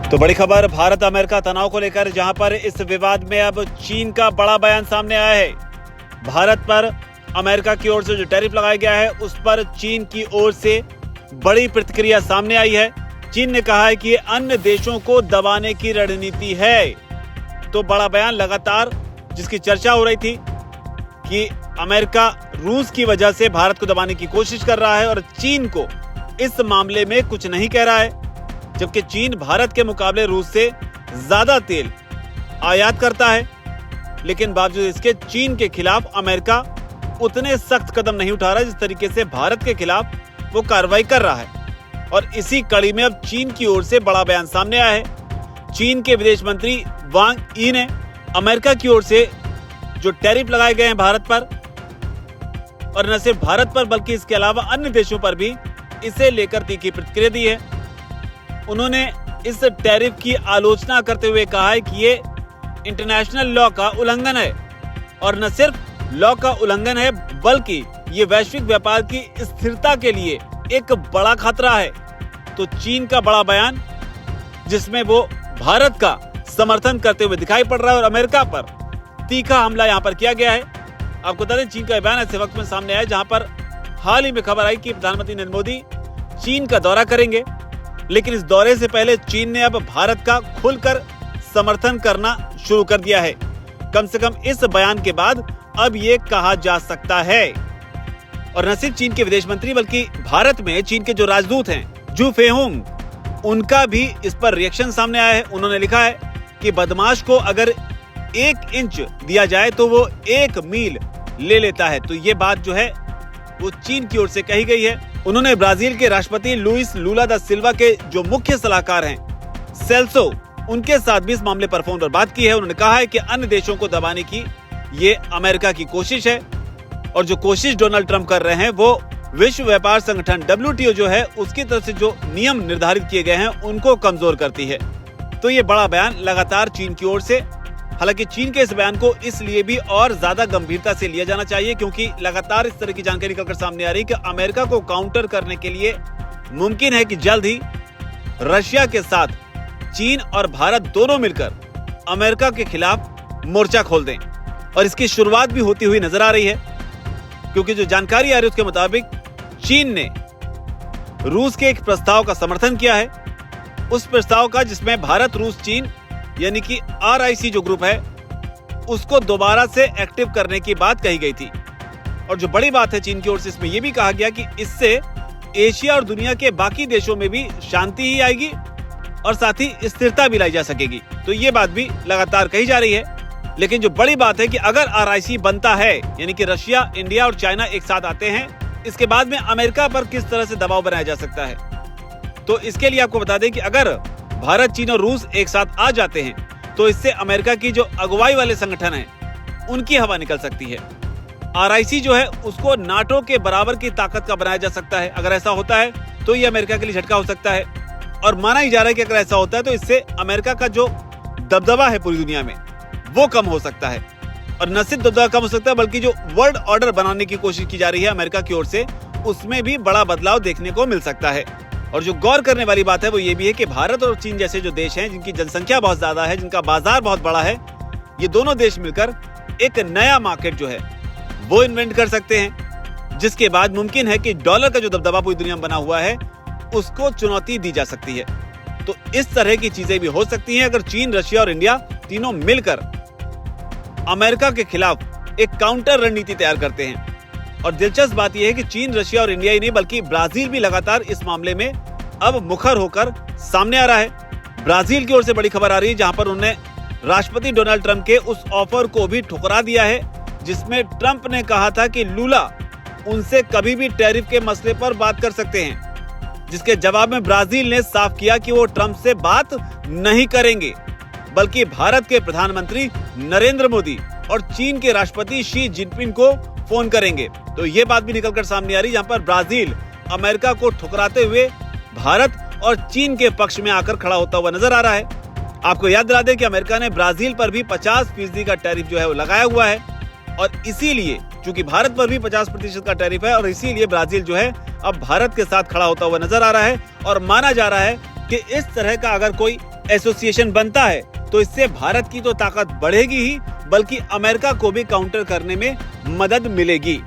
तो बड़ी खबर भारत अमेरिका तनाव को लेकर, जहां पर इस विवाद में अब चीन का बड़ा बयान सामने आया है। भारत पर अमेरिका की ओर से जो टैरिफ लगाया गया है उस पर चीन की ओर से बड़ी प्रतिक्रिया सामने आई है। चीन ने कहा है कि ये अन्य देशों को दबाने की रणनीति है। तो बड़ा बयान लगातार जिसकी चर्चा हो रही थी कि अमेरिका रूस की वजह से भारत को दबाने की कोशिश कर रहा है और चीन को इस मामले में कुछ नहीं कह रहा है, जबकि चीन भारत के मुकाबले रूस से ज्यादा तेल आयात करता है। लेकिन बावजूद इसके चीन के खिलाफ अमेरिका उतने सख्त कदम नहीं उठा रहा जिस तरीके से भारत के खिलाफ वो कार्रवाई कर रहा है। और इसी कड़ी में अब चीन की ओर से बड़ा बयान सामने आया है। चीन के विदेश मंत्री वांग यी ने अमेरिका की ओर से जो टैरिफ लगाए गए हैं भारत पर, और न सिर्फ भारत पर बल्कि इसके अलावा अन्य देशों पर भी इसे लेकर तीखी प्रतिक्रिया दी है। उन्होंने इस टैरिफ की आलोचना करते हुए कहा है कि ये इंटरनेशनल लॉ का उल्लंघन है, और न सिर्फ लॉ का उल्लंघन है बल्कि ये वैश्विक व्यापार की स्थिरता के लिए एक बड़ा खतरा है। तो चीन का बड़ा बयान जिसमें वो भारत का समर्थन करते हुए दिखाई पड़ रहा है और अमेरिका पर तीखा हमला यहाँ पर किया गया है। आपको बता दें, चीन का बयान ऐसे वक्त में सामने आया जहां पर हाल ही में खबर आई कि प्रधानमंत्री नरेंद्र मोदी चीन का दौरा करेंगे। लेकिन इस दौरे से पहले चीन ने अब भारत का खुलकर समर्थन करना शुरू कर दिया है। कम से कम इस बयान के बाद अब ये कहा जा सकता है। और न सिर्फ चीन के विदेश मंत्री बल्कि भारत में चीन के जो राजदूत हैं जू फेहुंग, उनका भी इस पर रिएक्शन सामने आया है। उन्होंने लिखा है कि बदमाश को अगर 1 इंच दिया जाए तो वो 1 मील ले लेता है। तो ये बात जो है वो चीन की ओर से कही गई है। उन्होंने ब्राजील के राष्ट्रपति लुइस लूला दा सिल्वा के जो मुख्य सलाहकार हैं सेल्सो, उनके साथ भी इस मामले पर फोन पर बात की है। उन्होंने कहा है कि अन्य देशों को दबाने की ये अमेरिका की कोशिश है, और जो कोशिश डोनाल्ड ट्रंप कर रहे हैं वो विश्व व्यापार संगठन WTO जो है उसकी तरफ से जो नियम निर्धारित किए गए हैं उनको कमजोर करती है। तो ये बड़ा बयान लगातार चीन की ओर से, हालांकि चीन के इस बयान को इसलिए भी और ज्यादा गंभीरता से लिया जाना चाहिए क्योंकि लगातार इस तरह की जानकारी निकलकर सामने आ रही है कि अमेरिका को काउंटर करने के लिए मुमकिन है कि जल्द ही रशिया के साथ चीन और भारत दोनों मिलकर अमेरिका के खिलाफ मोर्चा खोल दें। और इसकी शुरुआत भी होती हुई नजर आ रही है, क्योंकि जो जानकारी आ रही है उसके मुताबिक चीन ने रूस के एक प्रस्ताव का समर्थन किया है। उस प्रस्ताव का जिसमें भारत, रूस, चीन यानी कि RIC जो ग्रुप है उसको दोबारा से एक्टिव करने की बात कही गई थी। और जो बड़ी बात है चीन की ओर से इसमें यह भी कहा गया कि इससे एशिया और दुनिया के बाकी देशों में भी शांति ही आएगी और साथ ही स्थिरता भी लाई जा सकेगी। तो ये बात भी लगातार कही जा रही है। लेकिन जो बड़ी बात है कि अगर RIC बनता है, यानी कि रशिया, इंडिया और चाइना एक साथ आते हैं, इसके बाद में अमेरिका पर किस तरह से दबाव बनाया जा सकता है। तो इसके लिए आपको बता दें कि अगर भारत, चीन और रूस एक साथ आ जाते हैं तो इससे अमेरिका की जो अगुवाई वाले संगठन हैं उनकी हवा निकल सकती है। RIC जो है उसको नाटो के बराबर की ताकत का बनाया जा सकता है। अगर ऐसा होता है तो ये अमेरिका के लिए झटका हो सकता है, और माना ही जा रहा है कि अगर ऐसा होता है तो इससे अमेरिका का जो दबदबा है पूरी दुनिया में वो कम हो सकता है। और न सिर्फ दबदबा कम हो सकता है बल्कि जो वर्ल्ड ऑर्डर बनाने की कोशिश की जा रही है अमेरिका की ओर से, उसमें भी बड़ा बदलाव देखने को मिल सकता है। और जो गौर करने वाली बात है वो ये भी है कि भारत और चीन जैसे जो देश हैं जिनकी जनसंख्या बहुत ज्यादा है, जिनका बाजार बहुत बड़ा है, ये दोनों देश मिलकर एक नया मार्केट जो है वो इन्वेंट कर सकते हैं, जिसके बाद मुमकिन है कि डॉलर का जो दबदबा पूरी दुनिया में बना हुआ है उसको चुनौती दी जा सकती है। तो इस तरह की चीजें भी हो सकती हैं अगर चीन, रशिया और इंडिया तीनों मिलकर अमेरिका के खिलाफ एक काउंटर रणनीति तैयार करते हैं। और दिलचस्प बात यह है कि चीन, रशिया और इंडिया ही नहीं बल्कि ब्राजील भी लगातार इस मामले में अब मुखर होकर सामने आ रहा है। ब्राजील की ओर से बड़ी खबर आ रही है जहां पर उन्होंने राष्ट्रपति डोनाल्ड ट्रंप के उस ऑफर को भी ठुकरा दिया है जिसमें ट्रंप ने कहा था कि लूला उनसे कभी भी टैरिफ के मसले पर बात कर सकते हैं, जिसके जवाब में ब्राजील ने साफ किया कि वो ट्रंप से बात नहीं करेंगे बल्कि भारत के प्रधानमंत्री नरेंद्र मोदी और चीन के राष्ट्रपति शी जिनपिंग को फोन करेंगे। तो ये बात भी निकलकर सामने आ रही है जहां पर ब्राजील अमेरिका को ठुकराते हुए भारत और चीन के पक्ष में आकर खड़ा होता हुआ नजर आ रहा है। आपको याद दिला दें कि अमेरिका ने ब्राजील पर भी 50% का टैरिफ जो है वो लगाया हुआ है, और इसीलिए चूंकि भारत पर भी 50% का टैरिफ है और इसीलिए ब्राजील जो है अब भारत के साथ खड़ा होता हुआ नजर आ रहा है। और माना जा रहा है कि इस तरह का अगर कोई एसोसिएशन बनता है तो इससे भारत की तो ताकत बढ़ेगी ही, बल्कि अमेरिका को भी काउंटर करने में मदद मिलेगी।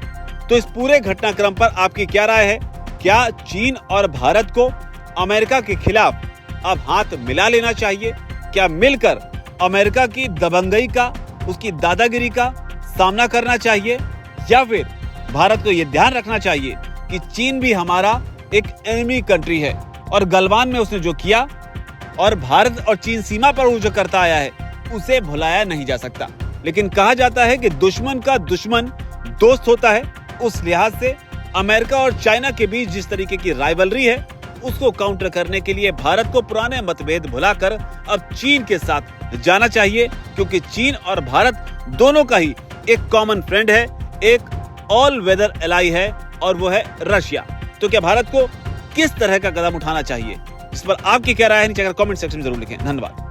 तो इस पूरे घटनाक्रम पर आपकी क्या राय है? क्या चीन और भारत को अमेरिका के खिलाफ अब हाथ मिला लेना चाहिए? क्या मिलकर अमेरिका की दबंगई का, उसकी दादागिरी का सामना करना चाहिए? या फिर भारत को यह ध्यान रखना चाहिए कि चीन भी हमारा एक एनिमी कंट्री है और गलवान में उसने जो किया और भारत और चीन सीमा पर वो जो करता आया है उसे भुलाया नहीं जा सकता। लेकिन कहा जाता है कि दुश्मन का दुश्मन दोस्त होता है। उस लिहाज से अमेरिका और चाइना के बीच जिस तरीके की राइवलरी है उसको काउंटर करने के लिए भारत को पुराने मतभेद भुलाकर अब चीन के साथ जाना चाहिए, क्योंकि चीन और भारत दोनों का ही एक कॉमन फ्रेंड है, एक ऑल वेदर एलाई है, और वो है रशिया। तो क्या भारत को किस तरह का कदम उठाना चाहिए, इस पर आपकी क्या राय है नीचे कमेंट सेक्शन में जरूर लिखें। धन्यवाद।